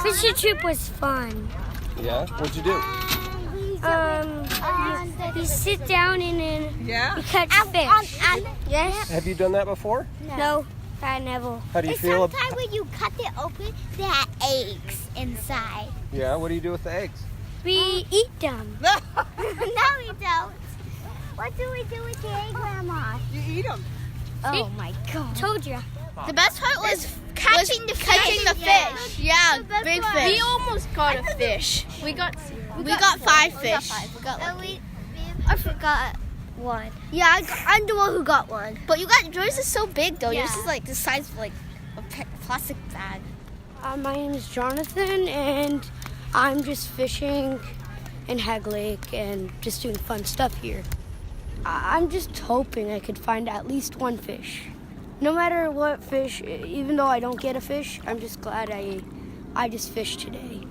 Fishing trip was fun. Yeah? What'd you do? You sit down and then you catch fish. Yes? Have you done that before? No, I never. How do you feel? Sometimes when you cut it open, they have eggs inside. Yeah, what do you do with the eggs? We eat them. No, we don't. What do we do with the egg, Grandma? You eat them. Oh my God. Told you. The best part was catching the fish. Yeah, big fish. We almost got a fish. We got 5 fish. I forgot one. Yeah, I'm the one who got one. But yours is so big though. Yours is like the size of like a plastic bag. My name is Jonathan, and I'm just fishing in Hagg Lake and just doing fun stuff here. I'm just hoping I could find at least one fish. No matter what fish, even though I don't get a fish, I'm just glad I just fished today.